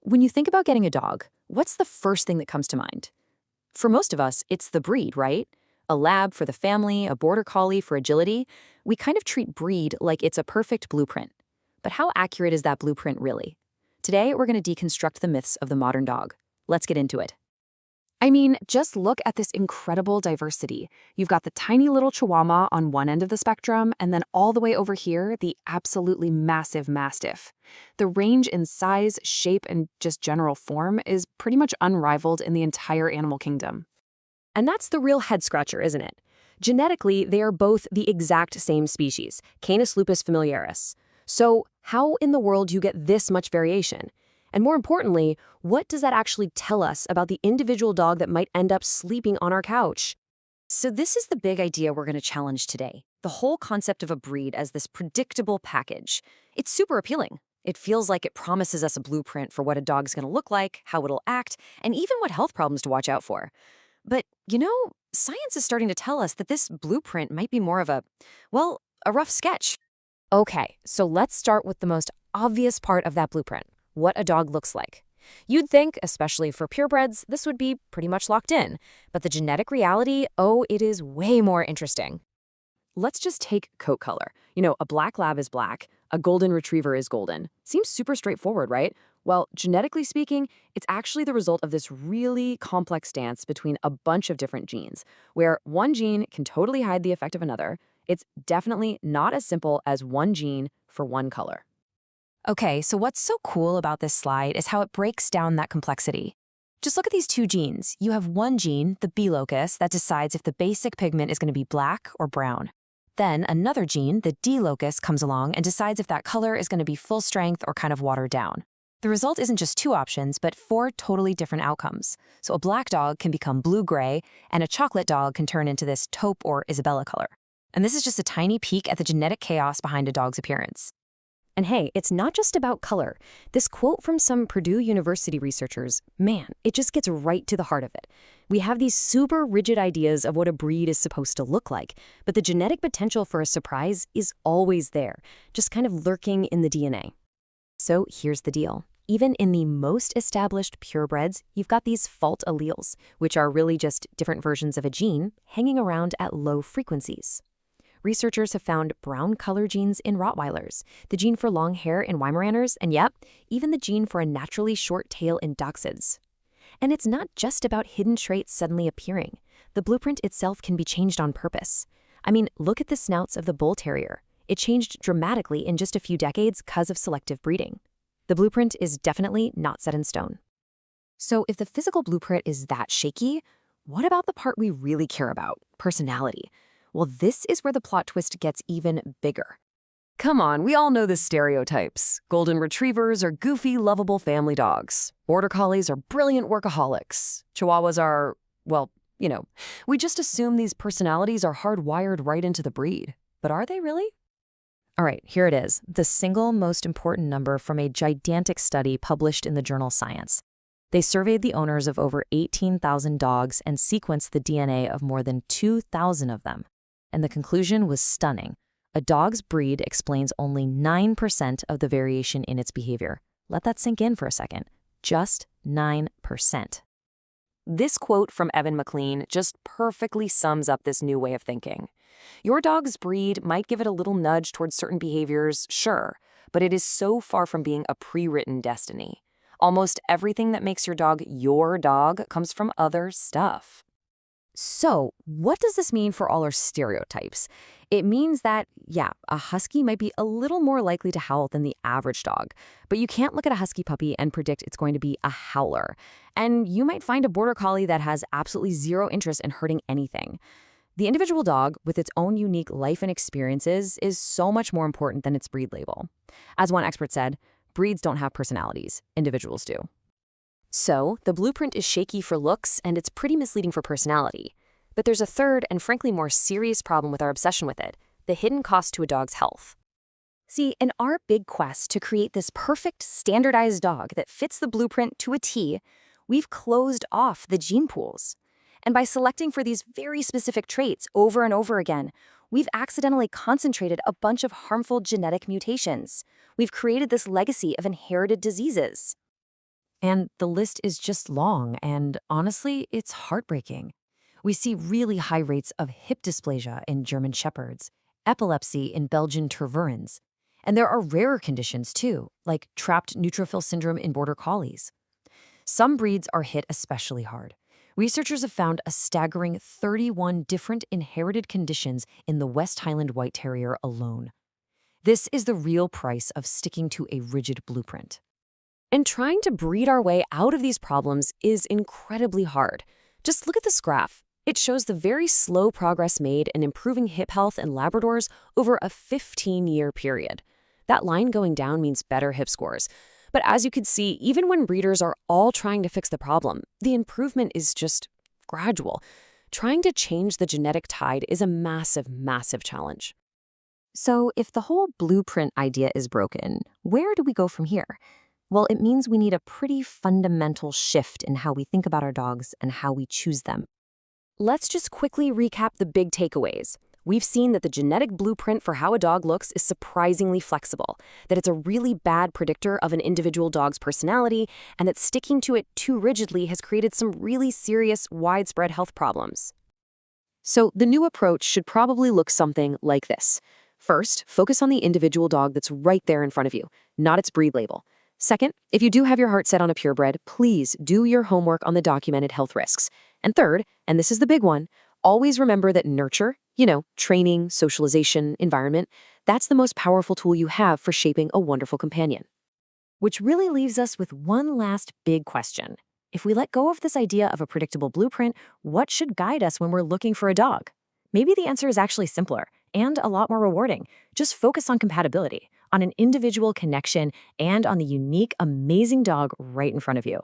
When you think about getting a dog, what's the first thing that comes to mind? For most of us, it's the breed, right? A lab for the family, a border collie for agility. We kind of treat breed like it's a perfect blueprint. But how accurate is that blueprint really? Today, we're going to deconstruct the myths of the modern dog. Let's get into it. I mean, just look at this incredible diversity. You've got the tiny little Chihuahua on one end of the spectrum, and then all the way over here, the absolutely massive Mastiff. The range in size, shape, and just general form is pretty much unrivaled in the entire animal kingdom. And that's the real head-scratcher, isn't it? Genetically, they are both the exact same species, Canis lupus familiaris. So how in the world do you get this much variation? And more importantly, what does that actually tell us about the individual dog that might end up sleeping on our couch? So this is the big idea we're going to challenge today. The whole concept of a breed as this predictable package. It's super appealing. It feels like it promises us a blueprint for what a dog's going to look like, how it'll act, and even what health problems to watch out for. But, science is starting to tell us that this blueprint might be more of a rough sketch. Okay, so let's start with the most obvious part of that blueprint, what a dog looks like. You'd think, especially for purebreds, this would be pretty much locked in. But the genetic reality, it is way more interesting. Let's just take coat color. A black lab is black, a golden retriever is golden. Seems super straightforward, right? Well, genetically speaking, it's actually the result of this really complex dance between a bunch of different genes, where one gene can totally hide the effect of another. It's definitely not as simple as one gene for one color. Okay, so what's so cool about this slide is how it breaks down that complexity. Just look at these two genes. You have one gene, the B locus, that decides if the basic pigment is going to be black or brown. Then another gene, the D locus, comes along and decides if that color is going to be full strength or kind of watered down. The result isn't just two options, but four totally different outcomes. So a black dog can become blue-gray, and a chocolate dog can turn into this taupe or Isabella color. And this is just a tiny peek at the genetic chaos behind a dog's appearance. And hey, it's not just about color. This quote from some Purdue University researchers, man, it just gets right to the heart of it. We have these super rigid ideas of what a breed is supposed to look like, but the genetic potential for a surprise is always there, just kind of lurking in the DNA. So here's the deal. Even in the most established purebreds, you've got these fault alleles, which are really just different versions of a gene hanging around at low frequencies. Researchers have found brown color genes in Rottweilers, the gene for long hair in Weimaraners, and yep, even the gene for a naturally short tail in Dachshunds. And it's not just about hidden traits suddenly appearing. The blueprint itself can be changed on purpose. I mean, look at the snouts of the Bull Terrier. It changed dramatically in just a few decades because of selective breeding. The blueprint is definitely not set in stone. So if the physical blueprint is that shaky, what about the part we really care about, personality? Well, this is where the plot twist gets even bigger. Come on, we all know the stereotypes. Golden retrievers are goofy, lovable family dogs. Border collies are brilliant workaholics. Chihuahuas are, we just assume these personalities are hardwired right into the breed. But are they really? All right, here it is, the single most important number from a gigantic study published in the journal Science. They surveyed the owners of over 18,000 dogs and sequenced the DNA of more than 2,000 of them. And the conclusion was stunning. A dog's breed explains only 9% of the variation in its behavior. Let that sink in for a second. Just 9%. This quote from Evan McLean just perfectly sums up this new way of thinking. Your dog's breed might give it a little nudge towards certain behaviors, sure, but it is so far from being a pre-written destiny. Almost everything that makes your dog comes from other stuff. So, what does this mean for all our stereotypes? It means that, a husky might be a little more likely to howl than the average dog, but you can't look at a husky puppy and predict it's going to be a howler. And you might find a border collie that has absolutely zero interest in hurting anything. The individual dog, with its own unique life and experiences, is so much more important than its breed label. As one expert said, breeds don't have personalities, individuals do. So, the blueprint is shaky for looks and it's pretty misleading for personality. But there's a third and frankly more serious problem with our obsession with it, the hidden cost to a dog's health. See, in our big quest to create this perfect, standardized dog that fits the blueprint to a T, we've closed off the gene pools. And by selecting for these very specific traits over and over again, we've accidentally concentrated a bunch of harmful genetic mutations. We've created this legacy of inherited diseases. And the list is just long, and honestly, it's heartbreaking. We see really high rates of hip dysplasia in German Shepherds, epilepsy in Belgian Tervuurens, and there are rarer conditions too, like trapped neutrophil syndrome in Border Collies. Some breeds are hit especially hard. Researchers have found a staggering 31 different inherited conditions in the West Highland White Terrier alone. This is the real price of sticking to a rigid blueprint. And trying to breed our way out of these problems is incredibly hard. Just look at this graph. It shows the very slow progress made in improving hip health in Labradors over a 15-year period. That line going down means better hip scores. But as you can see, even when breeders are all trying to fix the problem, the improvement is just gradual. Trying to change the genetic tide is a massive, massive challenge. So if the whole blueprint idea is broken, where do we go from here? Well, it means we need a pretty fundamental shift in how we think about our dogs and how we choose them. Let's just quickly recap the big takeaways. We've seen that the genetic blueprint for how a dog looks is surprisingly flexible, that it's a really bad predictor of an individual dog's personality, and that sticking to it too rigidly has created some really serious, widespread health problems. So the new approach should probably look something like this. First, focus on the individual dog that's right there in front of you, not its breed label. Second, if you do have your heart set on a purebred, please do your homework on the documented health risks. And third, and this is the big one, always remember that nurture, training, socialization, environment, that's the most powerful tool you have for shaping a wonderful companion. Which really leaves us with one last big question. If we let go of this idea of a predictable blueprint, what should guide us when we're looking for a dog? Maybe the answer is actually simpler and a lot more rewarding. Just focus on compatibility, on an individual connection, and on the unique, amazing dog right in front of you.